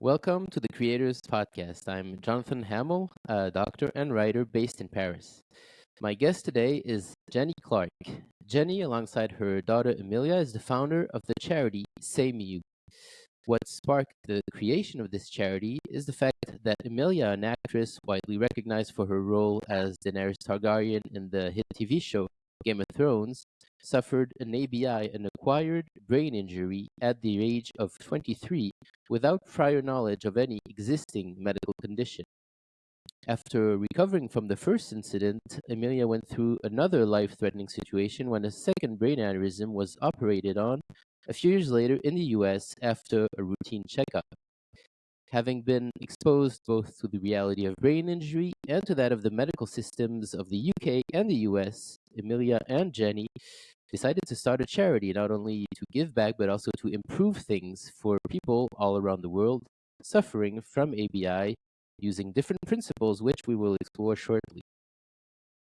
Welcome to the Creators Podcast. I'm Jonathan Hamill, a doctor and writer based in Paris. My guest today is Jenny CLARKE. Jenny, alongside her daughter Emilia, is the founder of the charity SameYou. What sparked the creation of this charity is the fact that Emilia, an actress widely recognized for her role as Daenerys Targaryen in the hit TV show Game of Thrones, suffered an ABI, an acquired brain injury, at the age of 23 without prior knowledge of any existing medical condition. After recovering from the first incident, Emilia went through another life threatening situation when a second brain aneurysm was operated on a few years later in the US after a routine checkup. Having been exposed both to the reality of brain injury and to that of the medical systems of the UK and the US, Emilia and Jenny decided to start a charity not only to give back but also to improve things for people all around the world suffering from ABI using different principles, which we will explore shortly.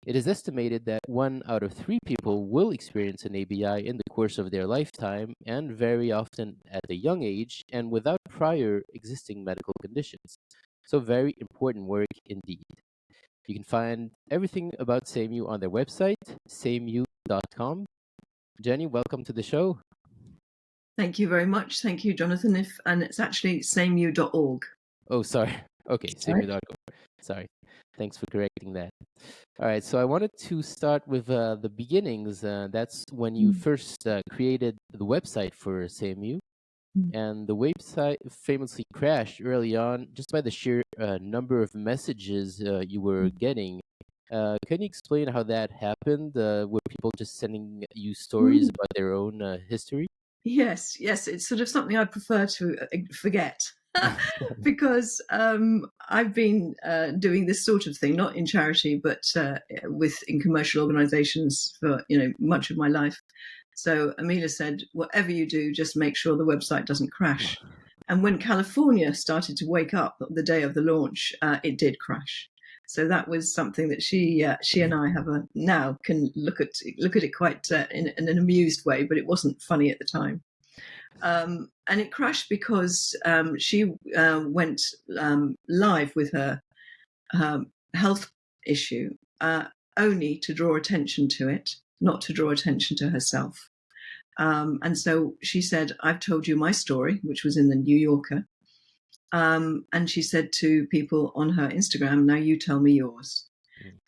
It is estimated that 1 out of 3 people will experience an ABI in the course of their lifetime, and very often at a young age and without prior existing medical conditions. So, very important work indeed. You can find everything about SameYou on their website, sameyou.com. Jenny, welcome to the show. Thank you very much. Thank you, Jonathan. And it's actually sameyou.org. Oh, sorry. Okay, sameyou.com. Sorry. Thanks for correcting that. All right, so I wanted to start with the beginnings. That's when you first created the website for SameYou, and the website famously crashed early on just by the sheer number of messages you were getting. Can you explain how that happened? Were people just sending you stories about their own history? Yes, it's sort of something I prefer to forget. Because I've been doing this sort of thing, not in charity, but in commercial organizations for much of my life. So Emilia said, whatever you do, just make sure the website doesn't crash. And when California started to wake up the day of the launch, it did crash. So that was something that she and I now can look at it quite in an amused way, but it wasn't funny at the time. And it crashed because she went live with her health issue only to draw attention to it, not to draw attention to herself. And so she said, I've told you my story, which was in the New Yorker. And she said to people on her Instagram, now you tell me yours.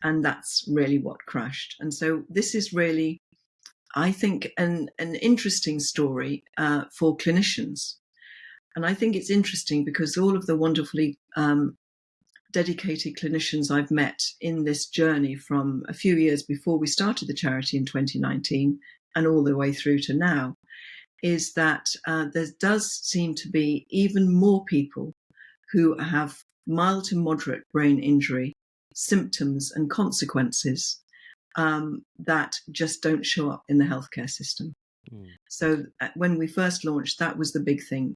And that's really what crashed. And so this is really, I think, an interesting story for clinicians. And I think it's interesting because all of the wonderfully dedicated clinicians I've met in this journey from a few years before we started the charity in 2019 and all the way through to now, is that there does seem to be even more people who have mild to moderate brain injury, symptoms and consequences that just don't show up in the healthcare system. So when we first launched, that was the big thing.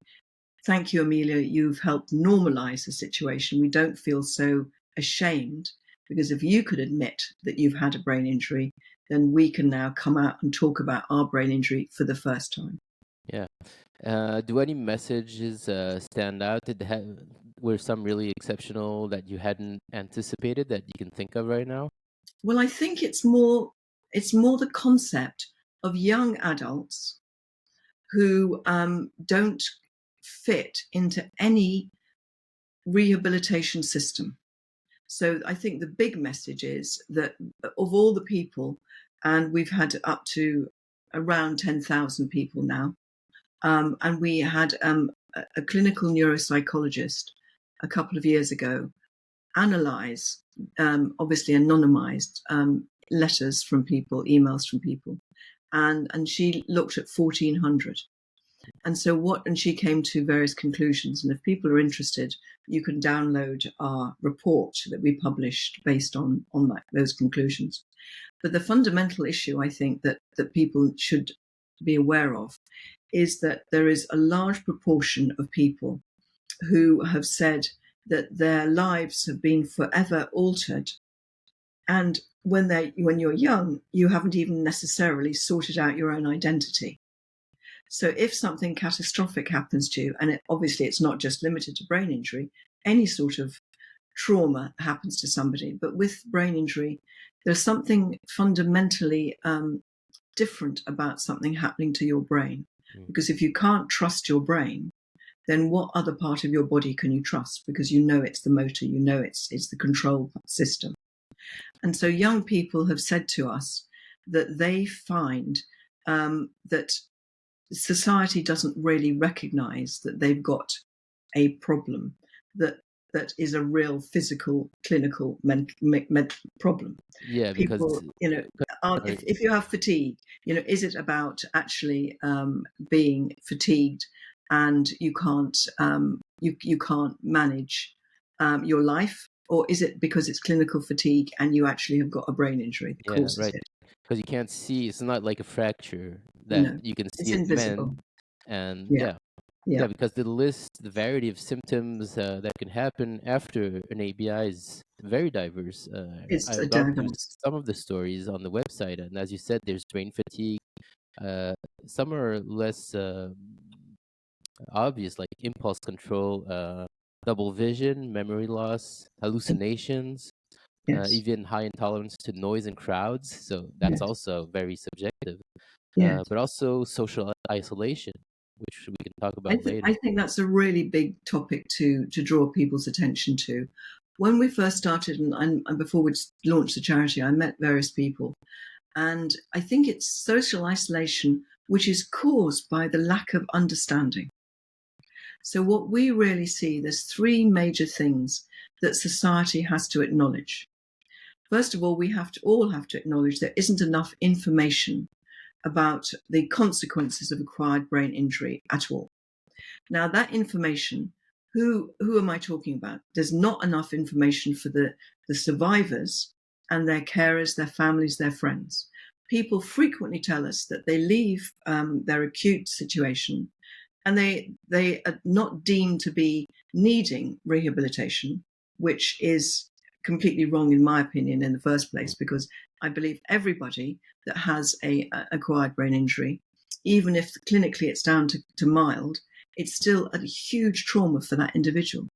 Thank you, Emilia. You've helped normalize the situation. We don't feel so ashamed, because if you could admit that you've had a brain injury, then we can now come out and talk about our brain injury for the first time. Yeah. Do any messages stand out? Were some really exceptional that you hadn't anticipated that you can think of right now? Well, I think it's more the concept of young adults who don't fit into any rehabilitation system. So I think the big message is that of all the people, and we've had up to around 10,000 people now, and we had a clinical neuropsychologist a couple of years ago analyze, obviously anonymized letters from people, emails from people, and she looked at 1,400. And so she came to various conclusions. And if people are interested, you can download our report that we published based on those conclusions. But the fundamental issue, I think, that people should be aware of is that there is a large proportion of people who have said that their lives have been forever altered. And when you're young, you haven't even necessarily sorted out your own identity. So if something catastrophic happens to you, and obviously it's not just limited to brain injury, any sort of trauma happens to somebody, but with brain injury, there's something fundamentally different about something happening to your brain. Because if you can't trust your brain, then what other part of your body can you trust? Because you know it's the motor, you know it's the control system. And so young people have said to us that they find that society doesn't really recognize that they've got a problem that is a real physical, clinical, problem. Yeah, because People, sorry. if you have fatigue, is it about actually being fatigued and you can't you can't manage your life, or is it because it's clinical fatigue and you actually have got a brain injury that Yeah, causes right. it? Because you can't see. It's not like a fracture that No, you can see it's it invisible. mend, and Yeah, yeah, yeah. yeah. Because the variety of symptoms that can happen after an ABI is very diverse. It's I've a gone through diagnosis. some of the stories on the website, and as you said, there's brain fatigue. Uh, some are less obvious, like impulse control, double vision, memory loss, hallucinations, Yes, even high intolerance to noise and crowds. So that's yes, also very subjective. yes. But also social isolation, which we can talk I, about th- later. I think that's a really big topic to draw people's attention to. When we first started, and before we launched the charity, I met various people, and I think it's social isolation which is caused by the lack of understanding. So what we really see, there's three major things that society has to acknowledge. First of all, we all have to acknowledge there isn't enough information about the consequences of acquired brain injury at all. Now, that information, who am I talking about? There's not enough information for the survivors and their carers, their families, their friends. People frequently tell us that they leave their acute situation and they are not deemed to be needing rehabilitation, which is completely wrong in my opinion in the first place, because I believe everybody that has a acquired brain injury, even if clinically it's down to mild, it's still a huge trauma for that individual.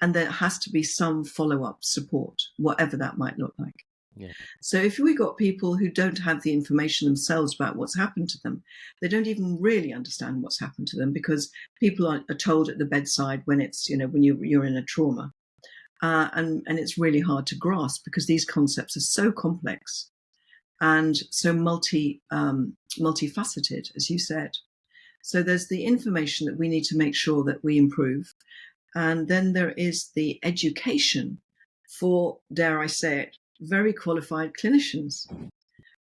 And there has to be some follow-up support, whatever that might look like. Yeah. So if we got people who don't have the information themselves about what's happened to them, they don't even really understand what's happened to them, because people are told at the bedside when it's, when you're in a trauma. And it's really hard to grasp because these concepts are so complex and so multifaceted, as you said. So there's the information that we need to make sure that we improve. And then there is the education for, dare I say it, very qualified clinicians.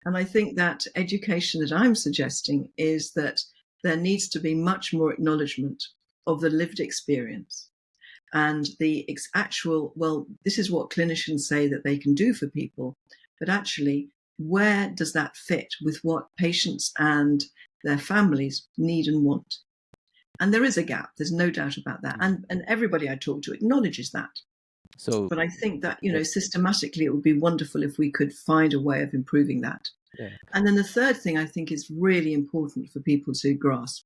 And I think that education that I'm suggesting is that there needs to be much more acknowledgement of the lived experience and the actual, well, this is what clinicians say that they can do for people, but actually, where does that fit with what patients and their families need and want? And there is a gap, there's no doubt about that. And everybody I talk to acknowledges that. So But I think that, yeah, systematically, it would be wonderful if we could find a way of improving that. yeah. And then the third thing I think is really important for people to grasp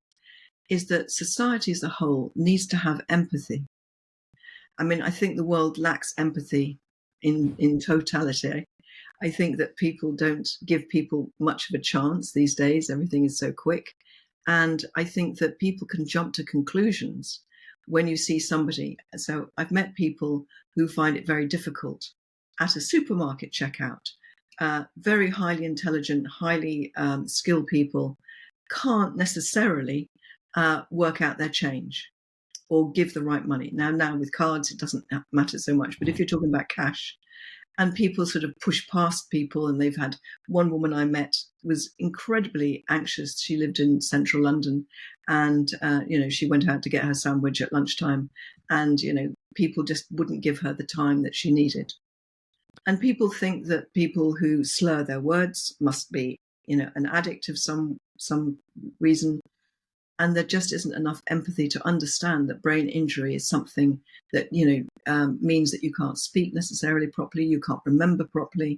is that society as a whole needs to have empathy. I mean, I think the world lacks empathy in totality. I think that people don't give people much of a chance these days. Everything is so quick. And I think that people can jump to conclusions when you see somebody. So I've met people who find it very difficult at a supermarket checkout. Very highly intelligent, highly skilled people can't necessarily work out their change or give the right money. Now with cards, it doesn't matter so much. But if you're talking about cash, and people sort of push past people, and they've had one woman I met was incredibly anxious. She lived in central London, and she went out to get her sandwich at lunchtime, and people just wouldn't give her the time that she needed. And people think that people who slur their words must be an addict of some reason, and there just isn't enough empathy to understand that brain injury is something that means that you can't speak necessarily properly, you can't remember properly,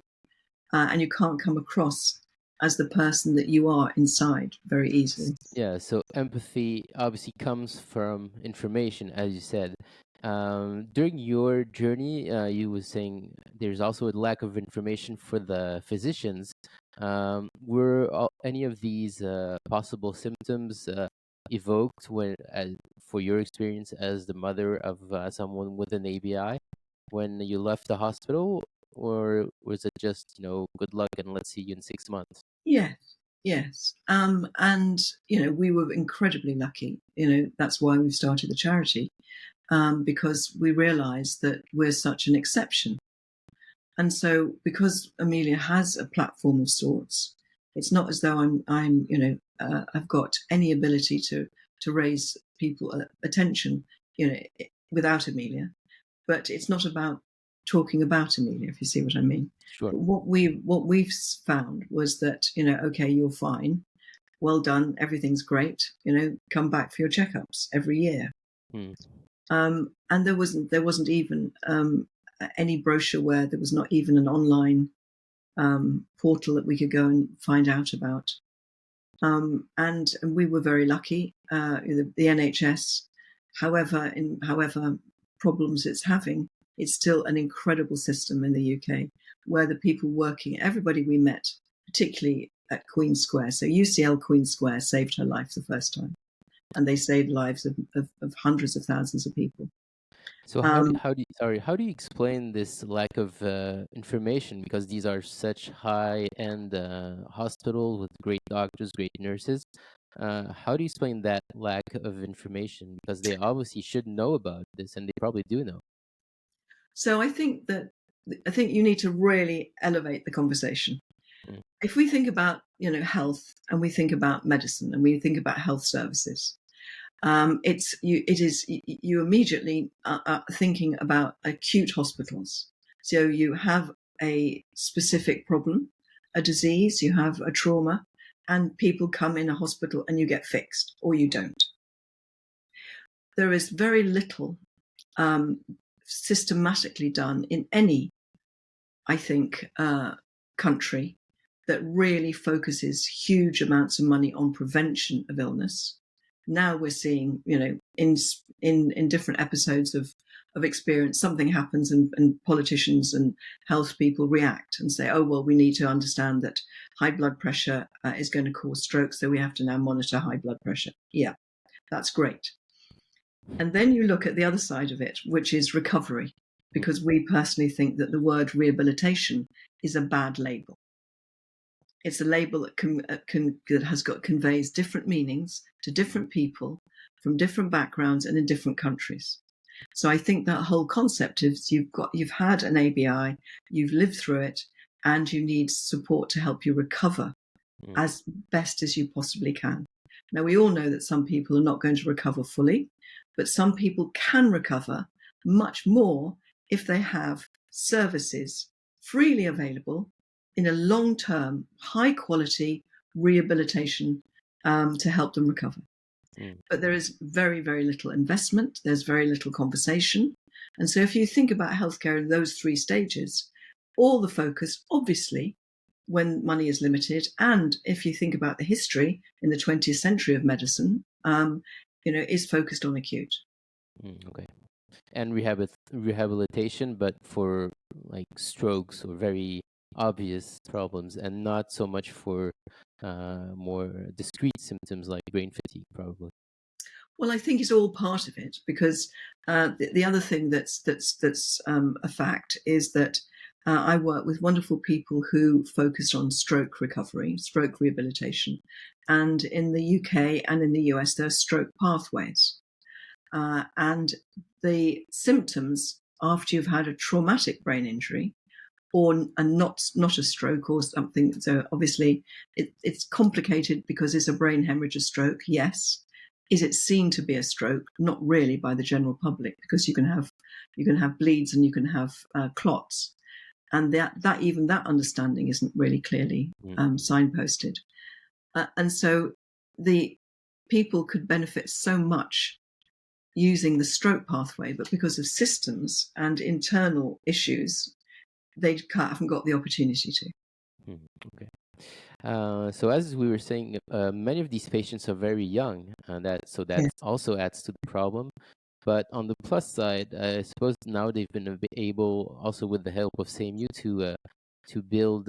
and you can't come across as the person that you are inside very easily. Yeah, so empathy obviously comes from information, as you said. During your journey, you were saying there's also a lack of information for the physicians. Any of these possible symptoms evoked for your experience as the mother of someone with an ABI when you left the hospital, or was it just, good luck and let's see you in 6 months? Yes, yes. And, we were incredibly lucky. That's why we've started the charity, because we realised that we're such an exception. And so, because Emilia has a platform of sorts, it's not as though I've got any ability to raise people attention, without Emilia. But it's not about talking about Emilia, if you see what I mean. Sure. But what we've found was that, okay, you're fine, well done, everything's great, come back for your checkups every year. Hmm. And there wasn't even any brochure where there was not even an online portal that we could go and find out about. And we were very lucky. The NHS, however problems it's having, it's still an incredible system in the UK, where the people working, everybody we met, particularly at Queen Square. So UCL Queen Square saved her life the first time, and they saved lives of hundreds of thousands of people. So how do you explain this lack of information? Because these are such high-end hospitals with great doctors, great nurses. How do you explain that lack of information? Because they obviously should know about this, and they probably do know. So I think you need to really elevate the conversation. Mm. If we think about health, and we think about medicine, and we think about health services, you immediately are thinking about acute hospitals. So you have a specific problem, a disease, you have a trauma, and people come in a hospital and you get fixed, or you don't. There is very little systematically done in any, I think, country that really focuses huge amounts of money on prevention of illness. Now we're seeing, in different episodes of experience, something happens and politicians and health people react and say, oh, well, we need to understand that high blood pressure is going to cause stroke, so we have to now monitor high blood pressure. Yeah, that's great. And then you look at the other side of it, which is recovery, because we personally think that the word rehabilitation is a bad label. It's a label that conveys different meanings to different people from different backgrounds and in different countries. So I think that whole concept is you've had an ABI, you've lived through it, and you need support to help you recover as best as you possibly can. Now, we all know that some people are not going to recover fully, but some people can recover much more if they have services freely available in a long-term, high-quality rehabilitation to help them recover. But there is very, very little investment. There's very little conversation. And so if you think about healthcare in those three stages, all the focus, obviously, when money is limited, and if you think about the history in the 20th century of medicine, is focused on acute. Okay. And rehabilitation, but for like strokes or very obvious problems, and not so much for more discrete symptoms like brain fatigue, probably. Well, I think it's all part of it, because the other thing that's a fact is that I work with wonderful people who focus on stroke recovery, stroke rehabilitation, and in the UK and in the US there are stroke pathways, and the symptoms after you've had a traumatic brain injury or not a stroke or something. So obviously it's complicated because is a brain hemorrhage a stroke? Yes. Is it seen to be a stroke? Not really by the general public, because you can have bleeds and you can have clots, and that even that understanding isn't really clearly signposted, and so the people could benefit so much using the stroke pathway, but because of systems and internal issues, they haven't got the opportunity to. Okay. So as we were saying, many of these patients are very young, and that Yeah. also adds to the problem. But on the plus side, I suppose now they've been able, also with the help of SameYou, to build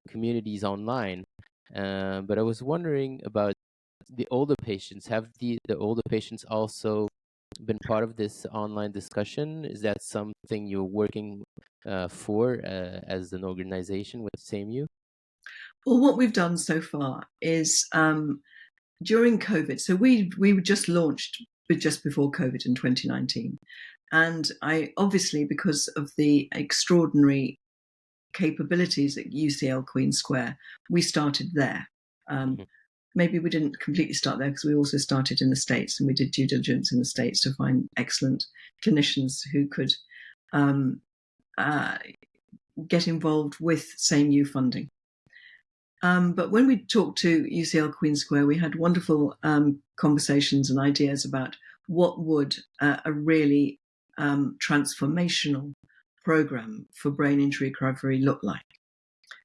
communities online. But I was wondering about the older patients. Have the older patients also been part of this online discussion? Is that something you're working for as an organization with SameYou? Well, what we've done so far is during COVID. So we were just launched just before COVID in 2019, and I obviously, because of the extraordinary capabilities at UCL Queen Square, we started there. Um, Mhm. Maybe we didn't completely start there because we also started in the States, and we did due diligence in the States to find excellent clinicians who could um, uh, get involved with SameYou funding. But when we talked to UCL Queen Square, we had wonderful conversations and ideas about what would a really transformational program for brain injury recovery look like.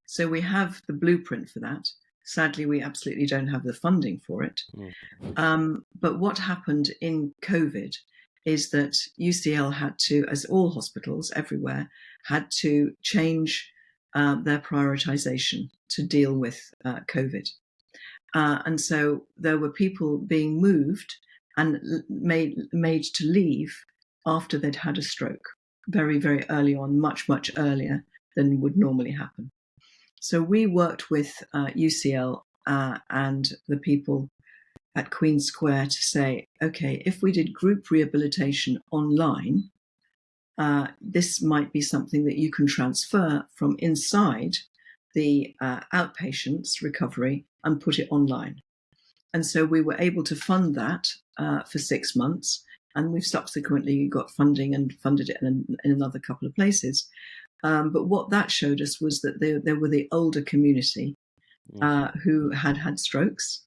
So we have the blueprint for that. Sadly, we absolutely don't have the funding for it. Mm. But what happened in COVID is that UCL had to, as all hospitals everywhere, had to change their prioritization to deal with COVID. And so there were people being moved and made to leave after they'd had a stroke very, very early on, much, much earlier than would normally happen. So we worked with UCL and the people at Queen Square to say, okay, if we did group rehabilitation online, this might be something that you can transfer from inside the outpatients recovery and put it online. And so we were able to fund that for 6 months. And we've subsequently got funding and funded it in another couple of places. But what that showed us was that there were the older community Mm. who had had strokes,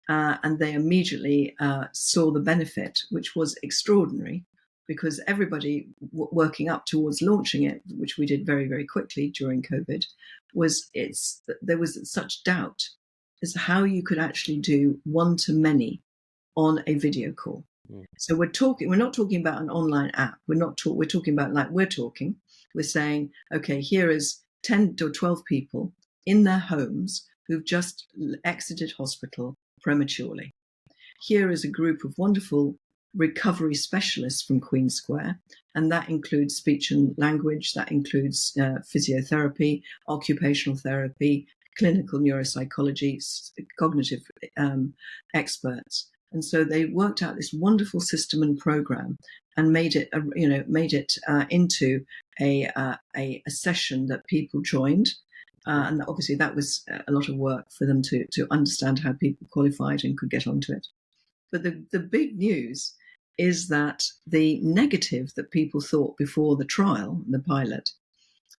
and they immediately saw the benefit, which was extraordinary, because everybody working up towards launching it, which we did very, very quickly during COVID, there was such doubt as to how you could actually do one-to-many on a video call. Mm. So we're not talking about an online app. We're talking about like we're talking. We're saying, okay, here is 10 or 12 people in their homes who've just exited hospital prematurely. Here is a group of wonderful recovery specialists from Queen Square, and that includes speech and language, that includes physiotherapy, occupational therapy, clinical neuropsychology, cognitive experts. And so they worked out this wonderful system and program and made it into a session that people joined. And obviously that was a lot of work for them to understand how people qualified and could get onto it. But the big news is that the negative that people thought before the trial, the pilot,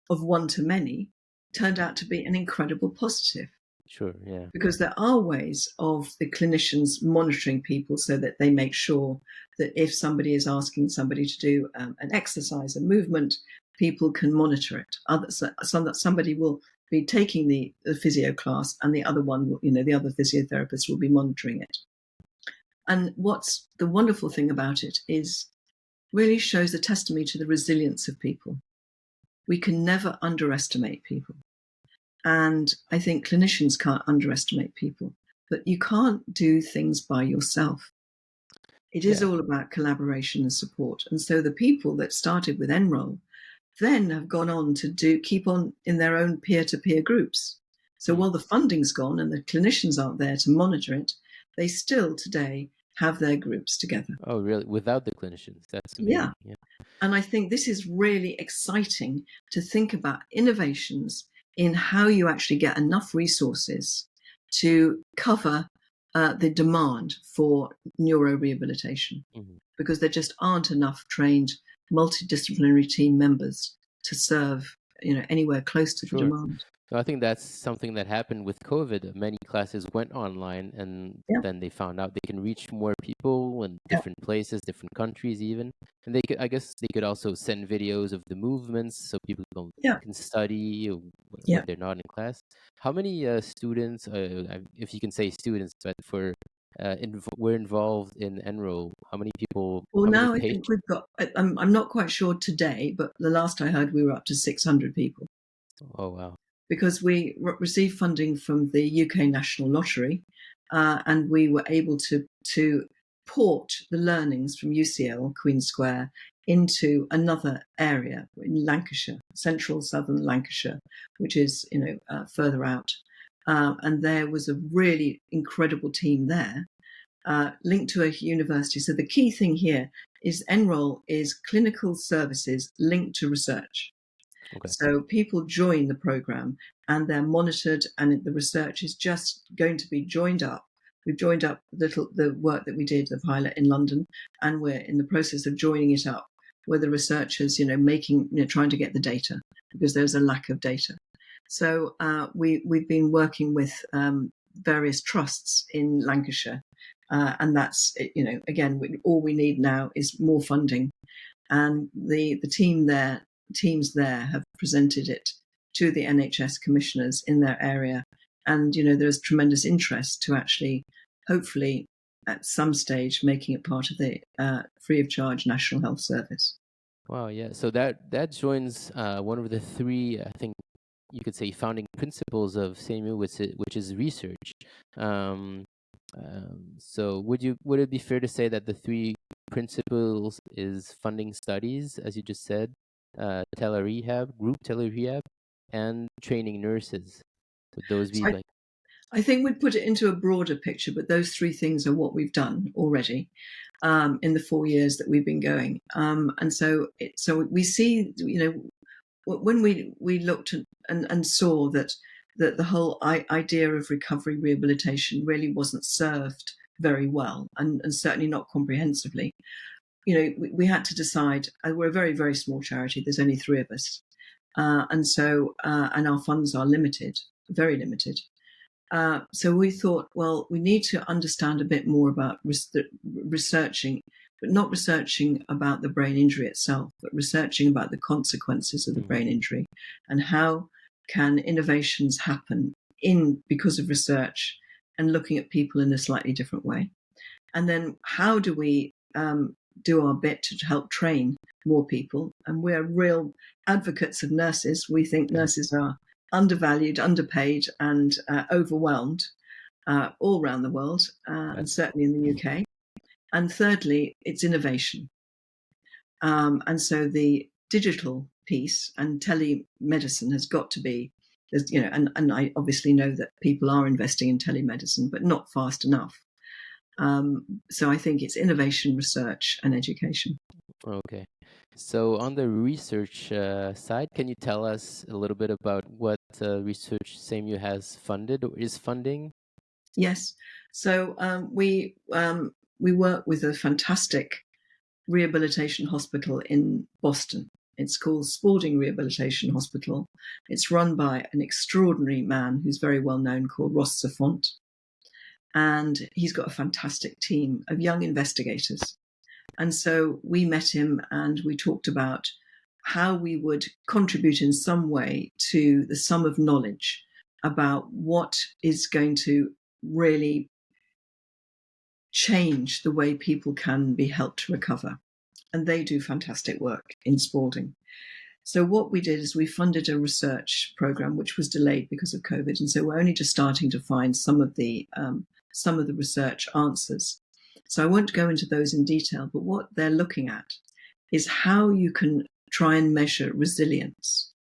of one-to-many turned out to be an incredible positive, Sure. Yeah. because there are ways of the clinicians monitoring people so that they make sure that if somebody is asking somebody to do an exercise, a movement, people can monitor it. Somebody will be taking the physio class, and the other one, the other physiotherapist will be monitoring it. And what's the wonderful thing about it is really shows a testimony to the resilience of people. We can never underestimate people. And I think clinicians can't underestimate people, but you can't do things by yourself. It is Yeah. all about collaboration and support. And so the people that started with Enroll then have gone on to keep on in their own peer-to-peer groups. So Mm. while the funding's gone and the clinicians aren't there to monitor it, they still today have their groups together. Oh, really? Without the clinicians? That's Yeah. amazing. Yeah. And I think this is really exciting to think about innovations in how you actually get enough resources to cover the demand for neurorehabilitation, Mhm. because there just aren't enough trained multidisciplinary team members to serve anywhere close to the Sure. demand. So I think that's something that happened with COVID. Many classes went online, and Yeah, then they found out they can reach more people in yeah, different places, different countries, even. And they could, I guess, they could also send videos of the movements so people yeah. can study Yeah. when they're not in class. How many students, if you can say students, but were involved in Enroll? How many people? Well, How many now I think patients? we've got, I'm not quite sure today, but the last I heard we were up to 600 people Oh wow! because we received funding from the UK National Lottery, and we were able to port the learnings from UCL Queen Square into another area in Lancashire, central southern Lancashire, which is further out. And there was a really incredible team there, linked to a university. So the key thing here is Enroll is clinical services linked to research. Okay. So people join the program and they're monitored, and the research is just going to be joined up. We've joined up the work that we did, the pilot in London, and we're in the process of joining it up with the researchers, trying to get the data because there's a lack of data. So we've been working with various trusts in Lancashire, and that's again, all we need now is more funding, and the teams there have presented it to the NHS commissioners in their area, and there's tremendous interest to actually, hopefully, at some stage, making it part of the free of charge National Health Service. Wow. Yeah. So that joins one of the three, I think you could say, founding principles of SameYou, which is research. Um, so would it be fair to say that the three principles is funding studies, as you just said, group telerehab, and training nurses? Would those So be like? I think we'd put it into a broader picture, but those three things are what we've done already in the 4 years that we've been going. And so we see, when we looked at, and saw that the whole idea of recovery rehabilitation really wasn't served very well, and certainly not comprehensively. We had to decide. We're a very, very small charity. There's only 3 of us, and our funds are limited, very limited. So we thought, well, we need to understand a bit more about researching, but not researching about the brain injury itself, but researching about the consequences of the brain injury, and how can innovations happen because of research, and looking at people in a slightly different way. And then how do we do our bit to help train more people? And we're real advocates of nurses. We think nurses are undervalued, underpaid, and overwhelmed all around the world, and certainly in the UK. And thirdly, it's innovation. And so the digital piece and telemedicine has got to be, and I obviously know that people are investing in telemedicine, but not fast enough. So I think it's innovation, research, and education. Okay. So on the research side, can you tell us a little bit about what research SameYou has funded or is funding? Yes. So we work with a fantastic rehabilitation hospital in Boston. It's called Spalding Rehabilitation Hospital. It's run by an extraordinary man who's very well known called Ross Safont. And he's got a fantastic team of young investigators. And so we met him and we talked about how we would contribute in some way to the sum of knowledge about what is going to really change the way people can be helped to recover. And they do fantastic work in Spalding. So what we did is we funded a research program which was delayed because of COVID, and so we're only just starting to find some of the research answers. So I won't go into those in detail, but what they're looking at is how you can try and measure resilience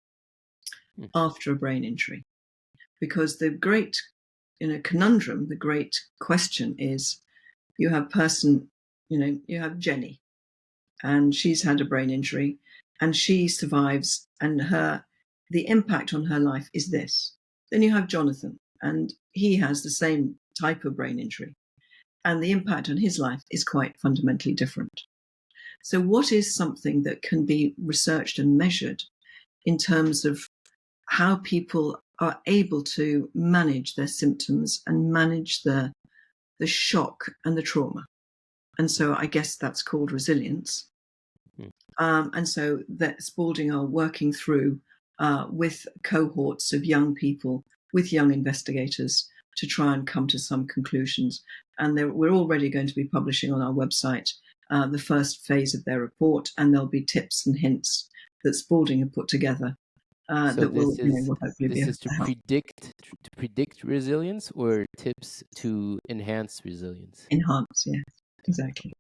after a brain injury, because the great conundrum, the great question is, you have Jenny, and she's had a brain injury and she survives, and the impact on her life is this. Then you have Jonathan, and he has the same type of brain injury, and the impact on his life is quite fundamentally different. So what is something that can be researched and measured in terms of how people are able to manage their symptoms and manage the shock and the trauma? And so I guess that's called resilience. And so that Spalding are working through with cohorts of young people, with young investigators, to try and come to some conclusions. And we're already going to be publishing on our website the first phase of their report, and there'll be tips and hints that Spalding have put together So that will hopefully be this a is to help. predict resilience, or tips to enhance resilience. Enhance, yeah, exactly.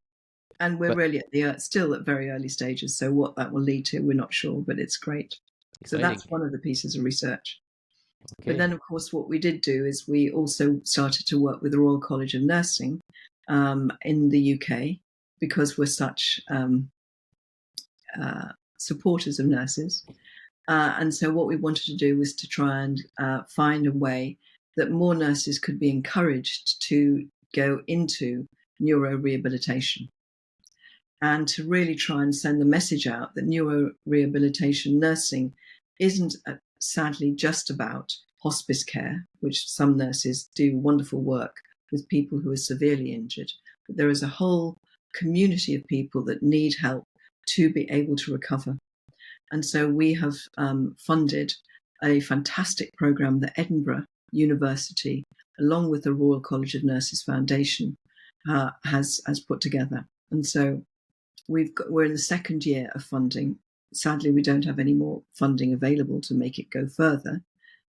And we're But really at the still at very early stages, so what that will lead to, we're not sure, but it's great. So exciting. that's one of the pieces of research. But Okay. then, of course, what we did do is we also started to work with the Royal College of Nursing in the UK, because we're such supporters of nurses. And so what we wanted to do was to try and find a way that more nurses could be encouraged to go into neurorehabilitation, and to really try and send the message out that neurorehabilitation nursing isn't sadly just about hospice care, which some nurses do wonderful work with people who are severely injured, but there is a whole community of people that need help to be able to recover. And so we have funded a fantastic program that Edinburgh University, along with the Royal College of Nurses Foundation, has put together. And so we're in the second year of funding. Sadly, we don't have any more funding available to make it go further.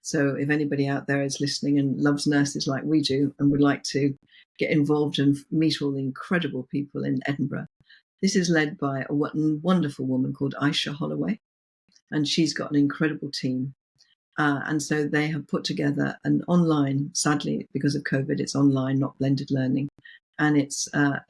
So if anybody out there is listening and loves nurses like we do and would like to get involved and meet all the incredible people in Edinburgh, this is led by a wonderful woman called Aisha Holloway, and she's got an incredible team. And so they have put together an online, sadly, because of COVID, it's online, not blended learning. And it's a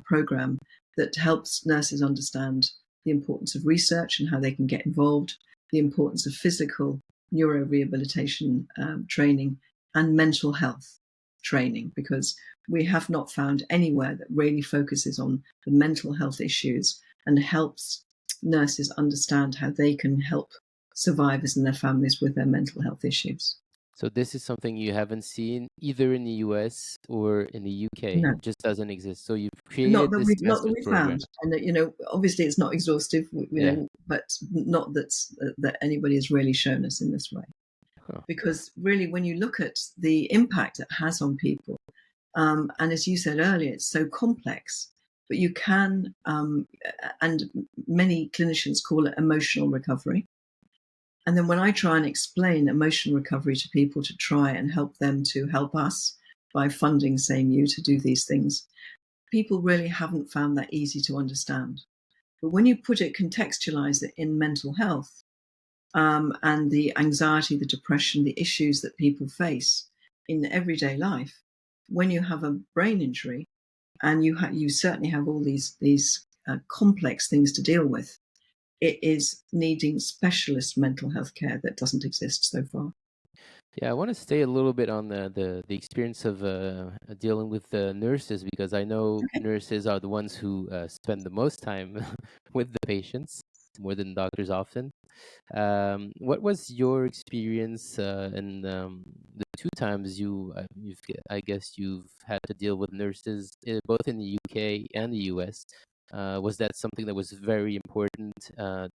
program that helps nurses understand the importance of research and how they can get involved, the importance of physical neurorehabilitation training, and mental health training, because we have not found anywhere that really focuses on the mental health issues and helps nurses understand how they can help survivors and their families with their mental health issues. So this is something you haven't seen either in the US or in the UK. No, It just doesn't exist. So you've created not that this we master's program. found, and obviously it's not exhaustive, Yeah. but not that anybody has really shown us in this way. Huh. Because really, when you look at the impact it has on people, and as you said earlier, it's so complex. But you can, and many clinicians call it emotional recovery. And then when I try and explain emotional recovery to people to try and help them to help us by funding SameYou to do these things, people really haven't found that easy to understand. But when you contextualize it in mental health, and the anxiety, the depression, the issues that people face in everyday life, when you have a brain injury and you certainly have all these complex things to deal with, it is needing specialist mental health care that doesn't exist so far. Yeah, I want to stay a little bit on the experience of dealing with the nurses, because I know Okay. nurses are the ones who spend the most time with the patients, more than doctors often. What was your experience in the two times I guess you've had to deal with nurses both in the UK and the US? Was that something that was very important?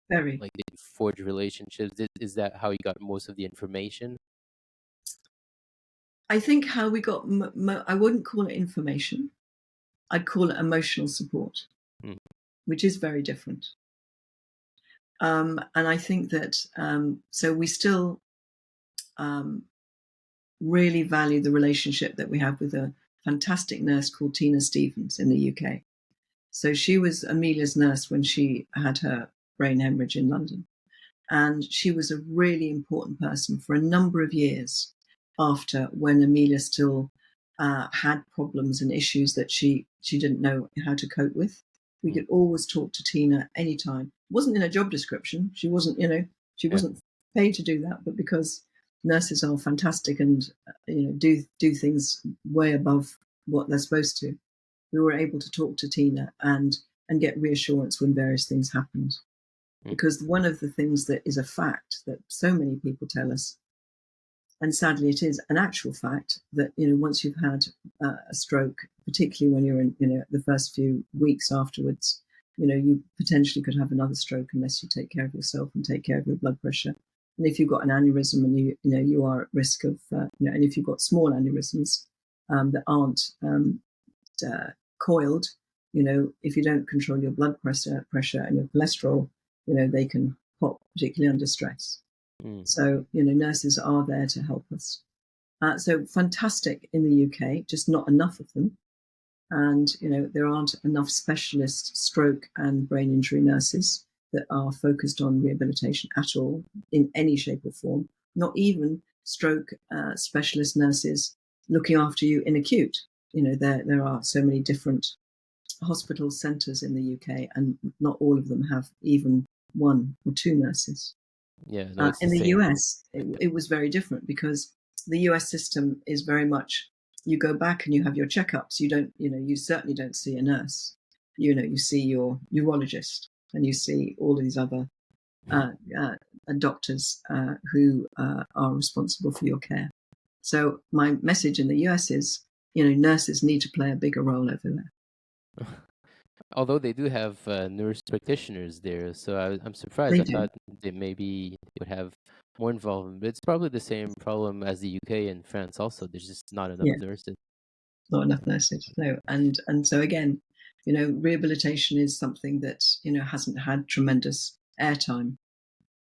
Very. Like, did you forge relationships? Is that how you got most of the information? I think how we got, I wouldn't call it information, I'd call it emotional support, Mm. which is very different. And I think that, so we still um, really value the relationship that we have with a fantastic nurse called Tina Stevens in the UK. So she was Emilia's nurse when she had her brain hemorrhage in London. And she was a really important person for a number of years after, when Emilia still had problems and issues that she didn't know how to cope with. We Mm. could always talk to Tina anytime. It wasn't in a job description. She wasn't, she Yeah. wasn't paid to do that, but because nurses are fantastic and do things way above what they're supposed to, we were able to talk to Tina and get reassurance when various things happened. Mm. Because one of the things that is a fact that so many people tell us, and sadly it is an actual fact, that once you've had a stroke, particularly when you're in the first few weeks afterwards, you potentially could have another stroke unless you take care of yourself and take care of your blood pressure. And if you've got an aneurysm and you are at risk of, and if you've got small aneurysms that aren't coiled, if you don't control your blood pressure and your cholesterol, they can pop, particularly under stress. So, nurses are there to help us. So fantastic in the UK, just not enough of them. And, there aren't enough specialist stroke and brain injury nurses that are focused on rehabilitation at all in any shape or form, not even stroke specialist nurses looking after you in acute. There are so many different hospital centres in the UK, and not all of them have even one or two nurses. Yeah, no, it's In the the same. US, it was very different because the US system is very much, you go back and you have your checkups. You certainly don't see a nurse. You see your urologist and you see all of these other doctors who are responsible for your care. So my message in the US is, nurses need to play a bigger role over there. Although they do have nurse practitioners there, so I'm surprised. They I do. thought they maybe would have more involvement, but it's probably the same problem as the UK and France. Also, there's just not enough Yeah, nurses. not enough nurses. No, and so again, rehabilitation is something that hasn't had tremendous airtime.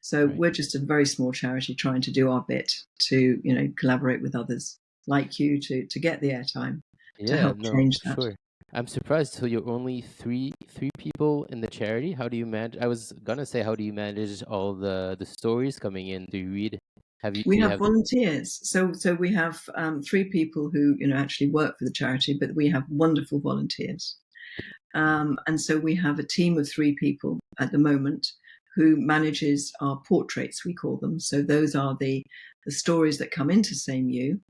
So Right. we're just a very small charity trying to do our bit to collaborate with others like you to get the airtime to Yeah, help no, change that. sure. I'm surprised. So you're only three people in the charity. How do you manage? I was gonna say, how do you manage all the stories coming in? Do you read? We Do you have have the? volunteers, so we have three people who actually work for the charity, but we have wonderful volunteers. And so we have a team of three people at the moment who manages our portraits, we call them. So those are the stories that come into SameYou.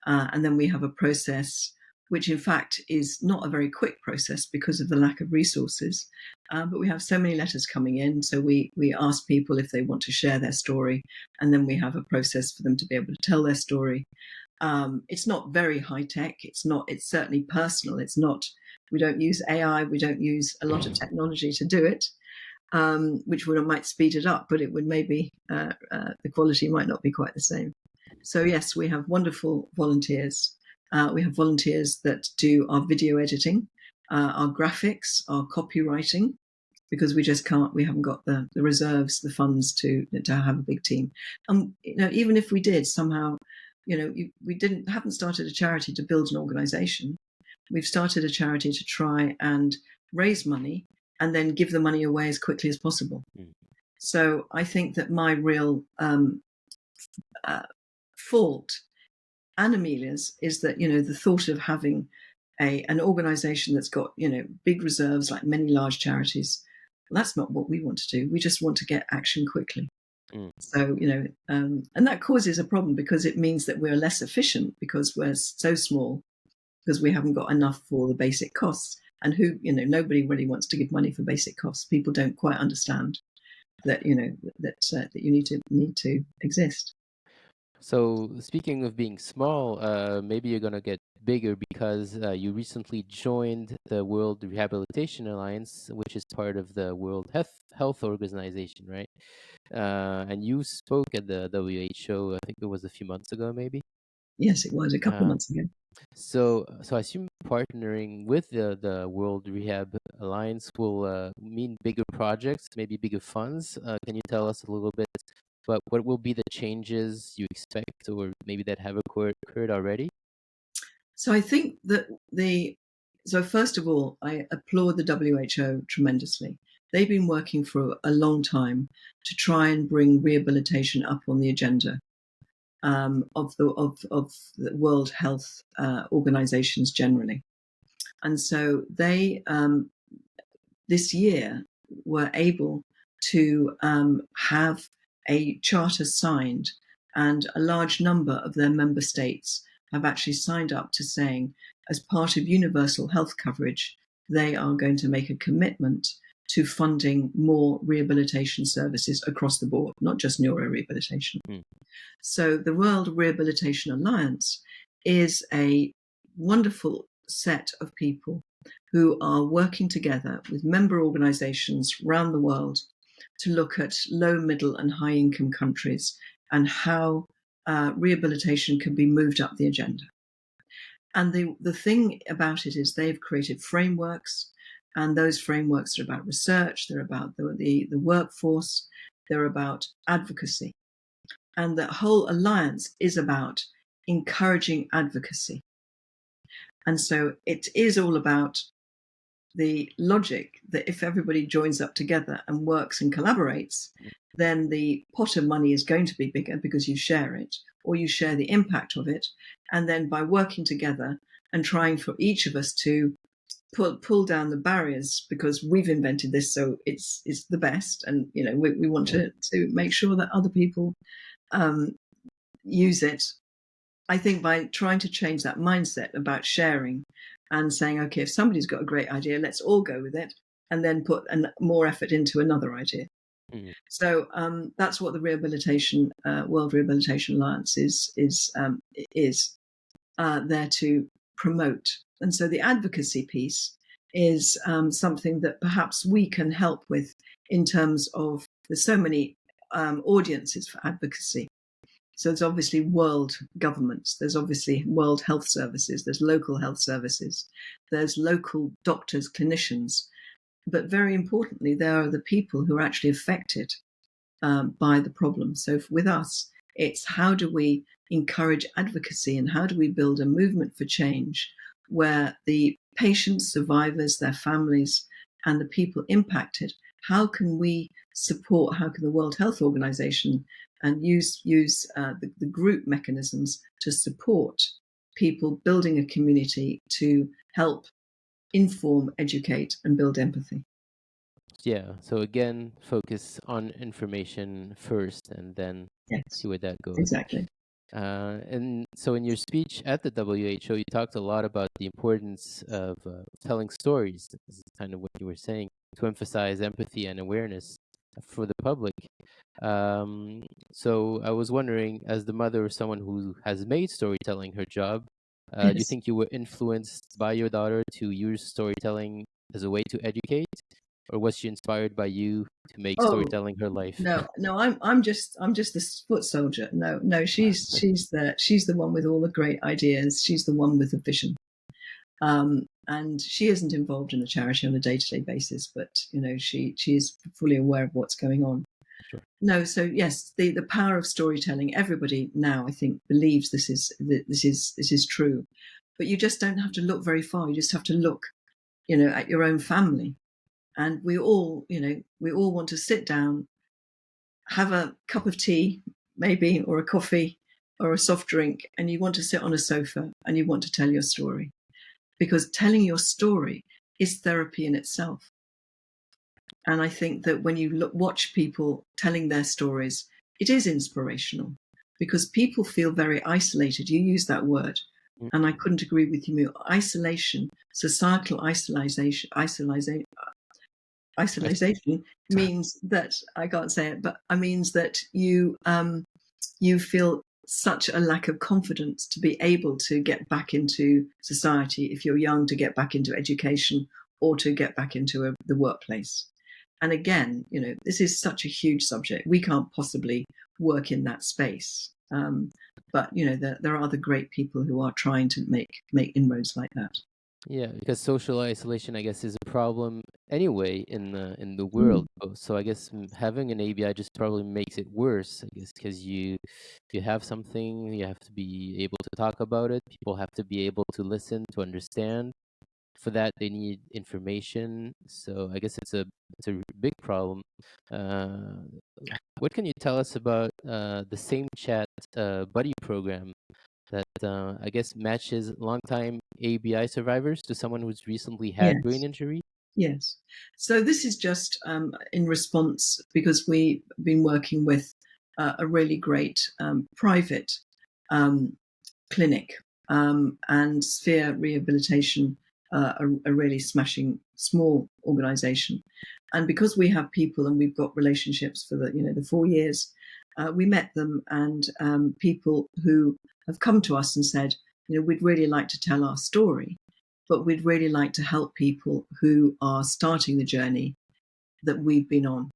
And then we have a process, which in fact is not a very quick process because of the lack of resources. But we have so many letters coming in. So we ask people if they want to share their story. And then we have a process for them to be able to tell their story. It's not very high tech. It's certainly personal. We don't use AI. We don't use a lot of technology to do it, which might speed it up, but it would maybe, the quality might not be quite the same. So yes, we have wonderful volunteers. We have volunteers that do our video editing, our graphics, our copywriting, because we haven't got the reserves, the funds to have a big team. And even if we did somehow, we haven't started a charity to build an organization. We've started a charity to try and raise money and then give the money away as quickly as possible. So I think that my real fault and Emilia's is that the thought of having an organization that's got big reserves like many large charities, well, that's not what we want to do. We just want to get action quickly. So and that causes a problem because it means that we're less efficient because we're so small, because we haven't got enough for the basic costs. And nobody really wants to give money for basic costs. People don't quite understand that that you need to exist. So speaking of being small, maybe you're gonna get bigger because you recently joined the World Rehabilitation Alliance, which is part of the World Health Organization, right? And you spoke at the WHO. I think it was a few months ago, maybe. Yes, it was a couple of Uh, months ago. so I assume partnering with the World Rehab Alliance will mean bigger projects, maybe bigger funds. Can you tell us a little bit about what will be the changes you expect, or maybe that have occurred already? So I think that first of all, I applaud the WHO tremendously. They've been working for a long time to try and bring rehabilitation up on the agenda of the World Health organizations generally. And so they this year were able to have a charter signed, and a large number of their member states have actually signed up to saying, as part of universal health coverage, they are going to make a commitment to funding more rehabilitation services across the board, not just neurorehabilitation. So the World Rehabilitation Alliance is a wonderful set of people who are working together with member organizations around the world to look at low, middle, and high income countries and how rehabilitation can be moved up the agenda. And the thing about it is they've created frameworks, and those frameworks are about research, they're about the workforce, they're about advocacy. And the whole alliance is about encouraging advocacy. And so it is all about the logic that if everybody joins up together and works and collaborates, then the pot of money is going to be bigger because you share it, or you share the impact of it. And then by working together and trying for each of us to pull down the barriers, because we've invented this, so it's the best. And, we want to make sure that other people use it. I think by trying to change that mindset about sharing and saying, okay, if somebody's got a great idea, let's all go with it, and then put more effort into another idea. Mm-hmm. So that's what the rehabilitation World Rehabilitation Alliance is there to promote. And so the advocacy piece is something that perhaps we can help with in terms of there's so many audiences for advocacy. So there's obviously world governments, there's obviously world health services, there's local health services, there's local doctors, clinicians. But very importantly, there are the people who are actually affected by the problem. So with us, it's how do we encourage advocacy and how do we build a movement for change where the patients, survivors, their families, and the people impacted, how can we support, how can the World Health Organization and use the group mechanisms to support people building a community to help inform, educate, and build empathy. Yeah. So again, focus on information first, and then see where that goes. Exactly. And so in your speech at the WHO, you talked a lot about the importance of telling stories. This is kind of what you were saying, to emphasize empathy and awareness for the public. So I was wondering, as the mother of someone who has made storytelling her job, do you think you were influenced by your daughter to use storytelling as a way to educate, or was she inspired by you to make storytelling her life? No, I'm just the foot soldier. No, she's the one with all the great ideas. She's the one with the vision. And she isn't involved in the charity on a day-to-day basis, but she is fully aware of what's going on. Sure. No, so yes, the power of storytelling. Everybody now, I think, believes this is true, but you just don't have to look very far. You just have to look, at your own family, and we all want to sit down, have a cup of tea, maybe, or a coffee, or a soft drink, and you want to sit on a sofa and you want to tell your story. Because telling your story is therapy in itself. And I think that when you watch people telling their stories, it is inspirational because people feel very isolated. You use that word, and I couldn't agree with you more. Isolation, societal isolation means that, I can't say it, but it means that you feel such a lack of confidence to be able to get back into society if you're young, to get back into education or to get back into the workplace. And again, this is such a huge subject. We can't possibly work in that space. But there are other great people who are trying to make inroads like that. Yeah, because social isolation, I guess, is a problem anyway in the world. So I guess having an ABI just probably makes it worse. I guess because you have something, you have to be able to talk about it. People have to be able to listen, to understand. For that, they need information. So I guess it's a big problem. What can you tell us about the Same Chat buddy program that I guess matches longtime ABI survivers to someone who's recently had brain injury? Yes. So this is just in response, because we've been working with a really great private clinic and Sphere Rehabilitation, a really smashing small organisation. And because we have people and we've got relationships for the 4 years, we met them, and people who have come to us and said, we'd really like to tell our story. but we'd really like to help people who are starting the journey that we've been on.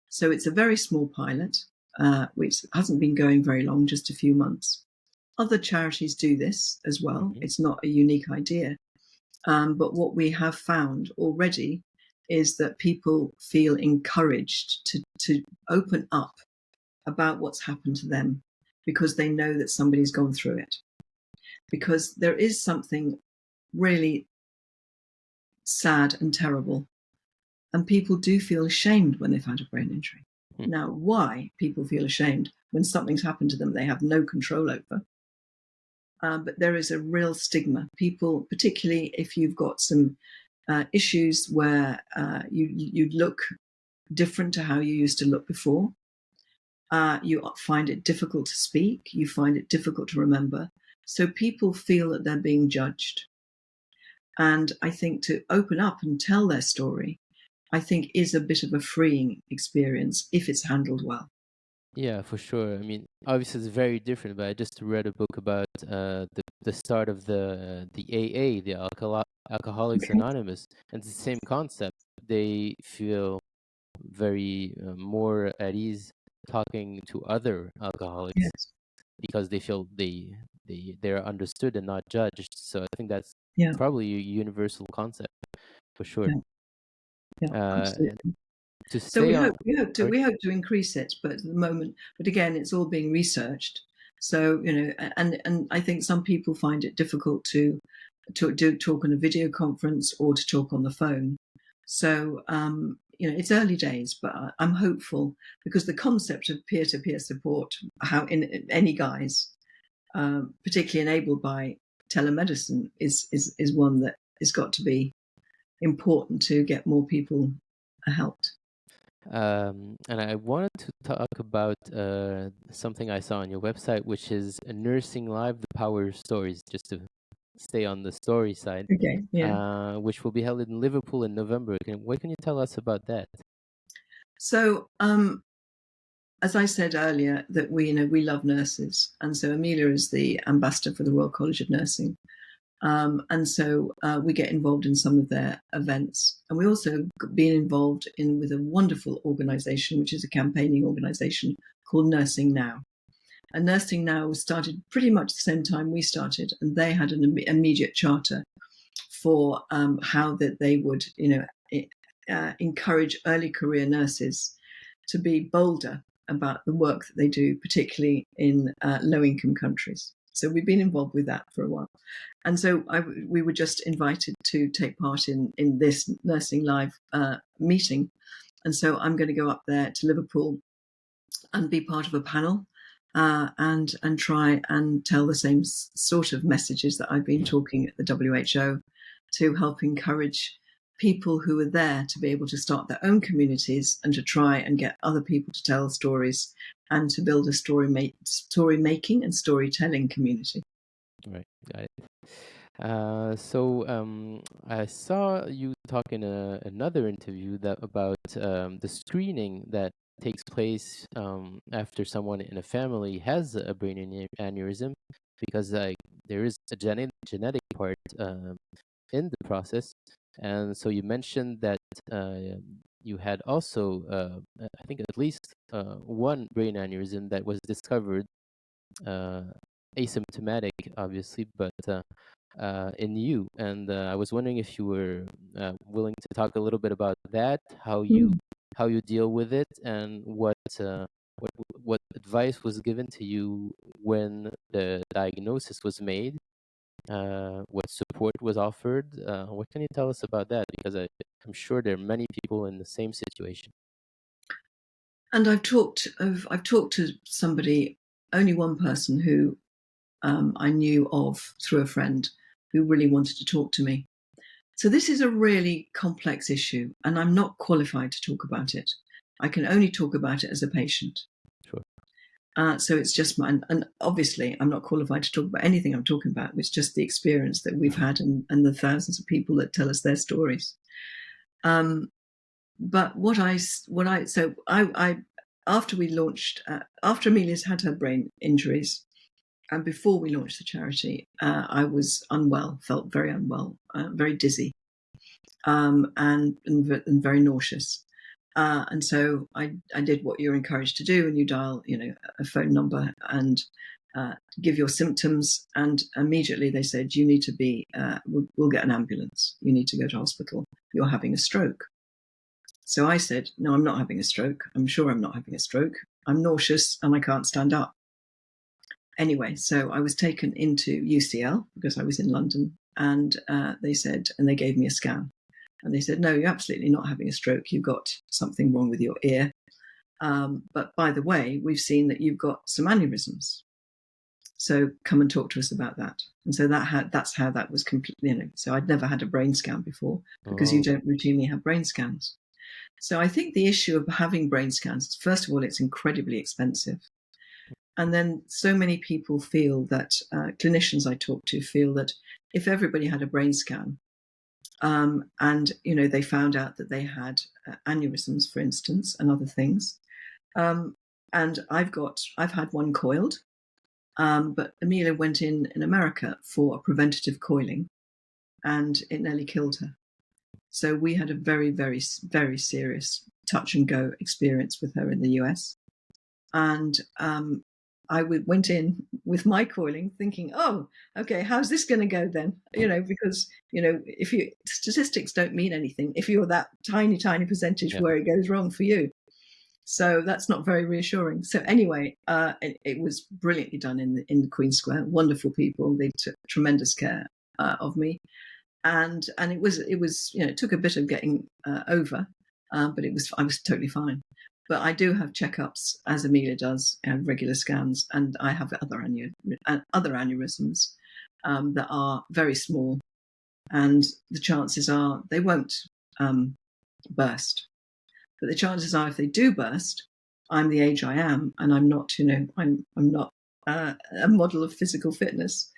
So it's a very small pilot, which hasn't been going very long, just a few months. Other charities do this as well. Mhm. It's not a unique idea. But what we have found already is that people feel encouraged to open up about what's happened to them because they know that somebody's gone through it. Because there is something really sad and terrible, and people do feel ashamed when they've had a brain injury. Hmm. Now, why people feel ashamed when something's happened to them they have no control over, but there is a real stigma. People, particularly if you've got some issues where you look different to how you used to look before, you find it difficult to speak, you find it difficult to remember. So people feel that they're being judged. And I think to open up and tell their story, I think is a bit of a freeing experience if it's handled well. Yeah, for sure. I mean, obviously it's very different, but I just read a book about the start of the AA, the Alcoholics Okay. Anonymous, and it's the same concept. They feel very more at ease talking to other alcoholics Yes. because they feel they're understood and not judged. So I think that's Yeah. probably a universal concept for sure. Yeah. Yeah. And Absolutely. to So stay on, sorry. we hope to increase it, but at the moment, but again, it's all being researched. So and I think some people find it difficult to do talk on a video conference or to talk on the phone. So it's early days, but I'm hopeful because the concept of peer-to-peer support, how in any guise, particularly enabled by telemedicine, is one that has got to be important to get more people helped. And I wanted to talk about something I saw on your website, which is Nursing Live: The Power of Stories, just to stay on the story side, Okay, yeah. which will be held in Liverpool in November. What can you tell us about that? So, as I said earlier, that we love nurses, and so Emilia is the ambassador for the Royal College of Nursing, and so we get involved in some of their events, and we also been involved with a wonderful organisation, which is a campaigning organisation called Nursing Now. And Nursing Now was started pretty much the same time we started, and they had an immediate charter for how that they would, encourage early career nurses to be bolder about the work that they do, particularly in low-income countries. So we've been involved with that for a while. And so we were just invited to take part in this Nursing Live meeting. And so I'm going to go up there to Liverpool and be part of a panel and try and tell the same sort of messages that I've been talking at the WHO to help encourage people who are there to be able to start their own communities and to try and get other people to tell stories and to build a story making and storytelling community. Right, got it. I saw you talk in another interview about the screening that takes place after someone in a family has a brain aneurysm, because there is a genetic part in the process, and so you mentioned that you had also, I think, at least one brain aneurysm that was discovered uh, asymptomatic, obviously, but in you. And I was wondering if you were willing to talk a little bit about that, how you deal with it, and what advice was given to you when the diagnosis was made. What support was offered? What can you tell us about that? Because I'm sure there are many people in the same situation. And I've talked to somebody, only one person who I knew of through a friend who really wanted to talk to me. So this is a really complex issue, and I'm not qualified to talk about it. I can only talk about it as a patient. Sure. So it's just and obviously I'm not qualified to talk about anything I'm talking about. It's just the experience that we've had and the thousands of people that tell us their stories. But I after we launched, after Amelia's had her brain injuries, And before we launched the charity, I was unwell, felt very unwell, very dizzy, and very nauseous. And so I did what you're encouraged to do, and you dial, a phone number and give your symptoms, and immediately they said, you need to be, we'll get an ambulance. You need to go to hospital. You're having a stroke. So I said, no, I'm not having a stroke. I'm sure I'm not having a stroke. I'm nauseous and I can't stand up. Anyway, so I was taken into UCL because I was in London, and they said, and they gave me a scan. And they said, no, you're absolutely not having a stroke. You've got something wrong with your ear. But by the way, we've seen that you've got some aneurysms. So come and talk to us about that. And so that's how that was completely, so I'd never had a brain scan before because you don't routinely have brain scans. So I think the issue of having brain scans is, first of all, it's incredibly expensive. And then so many people feel that, clinicians I talk to feel that if everybody had a brain scan, and they found out that they had aneurysms, for instance, and other things. And I've had one coiled, but Emilia went in America for a preventative coiling, and it nearly killed her. So we had a very, very, very serious touch and go experience with her in the US. And I went in with my coiling thinking, oh, okay, how's this going to go then? Because, if statistics don't mean anything, if you're that tiny, tiny percentage where it goes wrong for you. So that's not very reassuring. So anyway, it was brilliantly done in the Queen Square. Wonderful people. They took tremendous care of me. And it was, it took a bit of getting over, but I was totally fine. But I do have checkups, as Emilia does, and regular scans, and I have other aneurysms that are very small, and the chances are they won't burst. But the chances are, if they do burst, I'm the age I am, and I'm not, I'm not a model of physical fitness.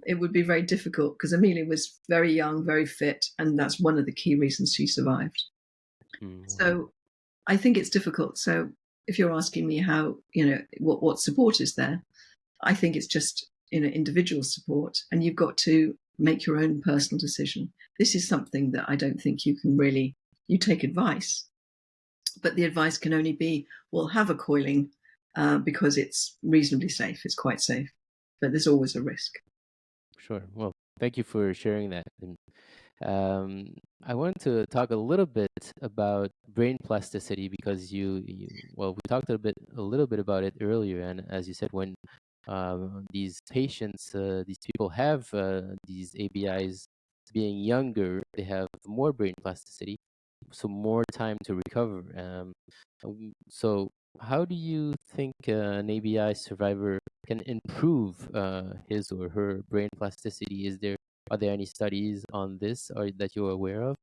It would be very difficult because Emilia was very young, very fit, and that's one of the key reasons she survived. So I think it's difficult. So if you're asking me how, what support is there, I think it's just, individual support, and you've got to make your own personal decision. This is something that I don't think you can really, you take advice, but the advice can only be, well, have a coiling because it's reasonably safe. It's quite safe, but there's always a risk. Sure. Well, thank you for sharing that. And I wanted to talk a little bit about brain plasticity because we talked a little bit about it earlier, and as you said, when these patients, these people have these ABIs, being younger, they have more brain plasticity, so more time to recover. So how do you think an ABI survivor can improve his or her brain plasticity? Are there any studies on this or that you're aware of?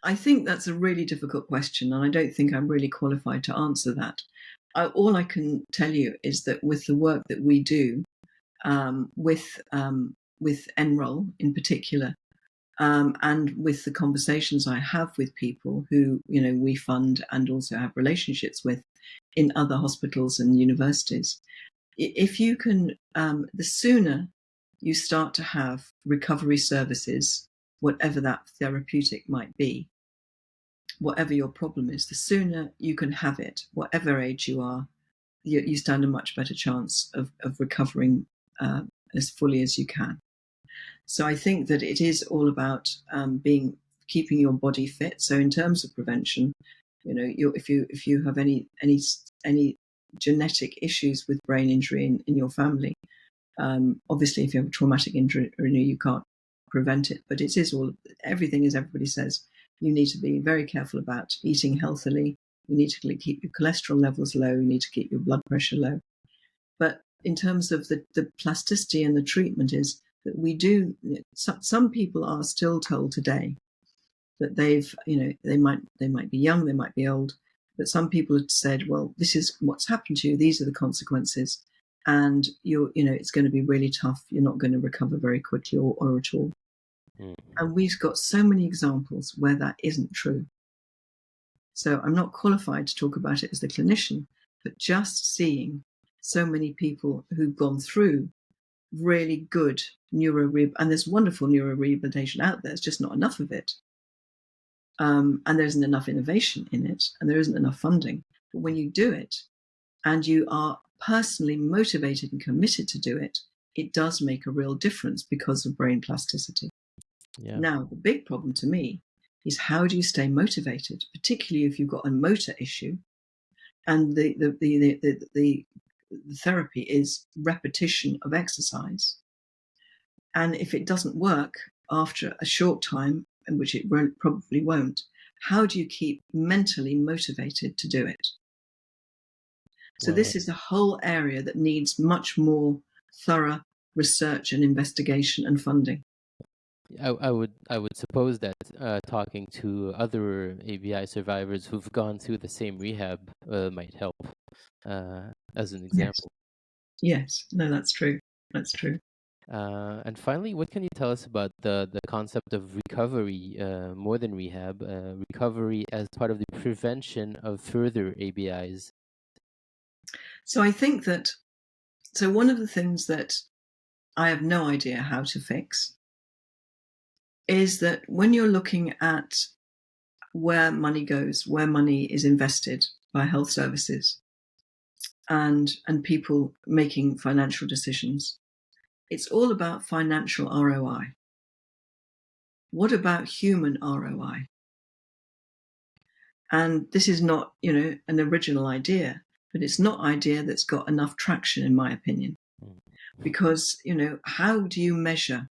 I think that's a really difficult question, and I don't think I'm really qualified to answer that. All I can tell you is that with the work that we do, with Enroll in particular, and with the conversations I have with people who we fund and also have relationships with in other hospitals and universities, if you can, the sooner you start to have recovery services, whatever that therapeutic might be, whatever your problem is, the sooner you can have it, whatever age you are, you stand a much better chance of recovering as fully as you can. So I think that it is all about keeping your body fit. So in terms of prevention, if you have any genetic issues with brain injury in your family, obviously if you have a traumatic injury, you can't prevent it. But it is everything, as everybody says, you need to be very careful about eating healthily. You need to keep your cholesterol levels low. You need to keep your blood pressure low. But in terms of the plasticity and the treatment is that we do, some people are still told today that they might be young, they might be old, but some people have said, well, this is what's happened to you. These are the consequences. And it's going to be really tough. You're not going to recover very quickly or at all. And we've got so many examples where that isn't true. So I'm not qualified to talk about it as the clinician, but just seeing so many people who've gone through really good and there's wonderful neuro rehabilitation out there. It's just not enough of it. And there isn't enough innovation in it, and there isn't enough funding. But when you do it and you are personally motivated and committed to do it, it does make a real difference because of brain plasticity. Yeah. Now, the big problem to me is how do you stay motivated, particularly if you've got a motor issue, and the therapy is repetition of exercise. And if it doesn't work after a short time, in which it probably won't, how do you keep mentally motivated to do it? So Well, this is a whole area that needs much more thorough research and investigation and funding. I would suppose that talking to other ABI survivors who've gone through the same rehab might help, as an Yes. example. Yes. No, that's true. That's true. And finally, what can you tell us about the concept of recovery, more than rehab, recovery as part of the prevention of further ABIs? So I think that, so one of the things that I have no idea how to fix is that when you're looking at where money goes, where money is invested by health services and people making financial decisions, it's all about financial ROI. What about human ROI? And this is not, an original idea, but it's not an idea that's got enough traction, in my opinion. Mm. Because, how do you measure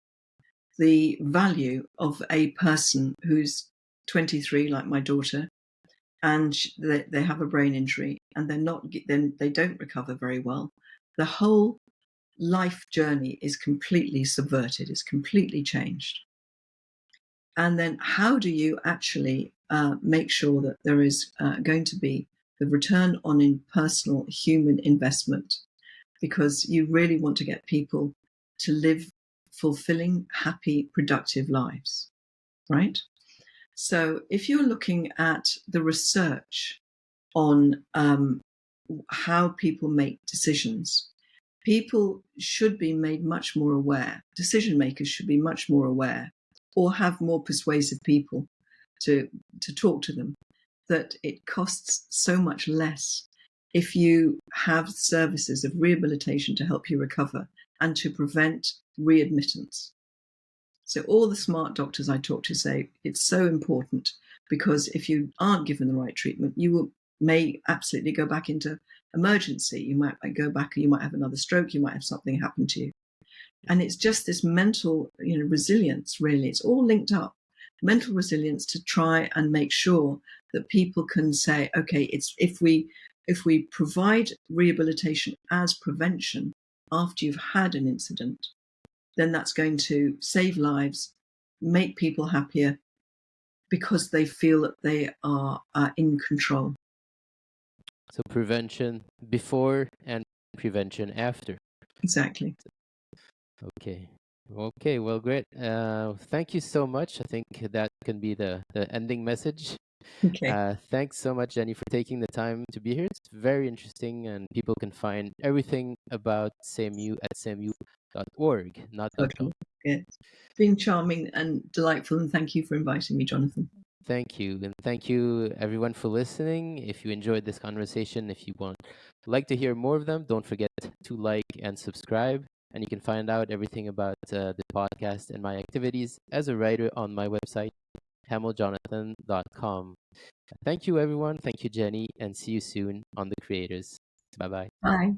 the value of a person who's 23, like my daughter, and they have a brain injury, and then they don't recover very well? The whole life journey is completely subverted, is completely changed. And then how do you actually make sure that there is going to be the return on personal human investment? Because you really want to get people to live fulfilling, happy, productive lives, right? So if you're looking at the research on how people make decisions, people should be made much more aware. Decision makers should be much more aware, or have more persuasive people to talk to them, that it costs so much less if you have services of rehabilitation to help you recover and to prevent readmittance. So all the smart doctors I talk to say it's so important, because if you aren't given the right treatment, you may absolutely go back into emergency. You might go back, you might have another stroke, you might have something happen to you. And it's just this mental, resilience, really. It's all linked up. Mental resilience to try and make sure that people can say, okay, it's if we provide rehabilitation as prevention after you've had an incident, then that's going to save lives, make people happier, because they feel that they are in control. So prevention before and prevention after. Exactly. Okay. Okay, well, great. Thank you so much. I think that can be the ending message. Okay. Thanks so much, Jenny, for taking the time to be here. It's very interesting, and people can find everything about SameYou at sameyou.org, not .com. Okay. Yeah. Being charming and delightful, and thank you for inviting me, Jonathan. Thank you, and thank you everyone for listening. If you enjoyed this conversation, if you like to hear more of them, don't forget to like and subscribe. And you can find out everything about the podcast and my activities as a writer on my website, hamilljonathan.com. Thank you, everyone. Thank you, Jenny, and see you soon on The Creators. Bye bye. Bye.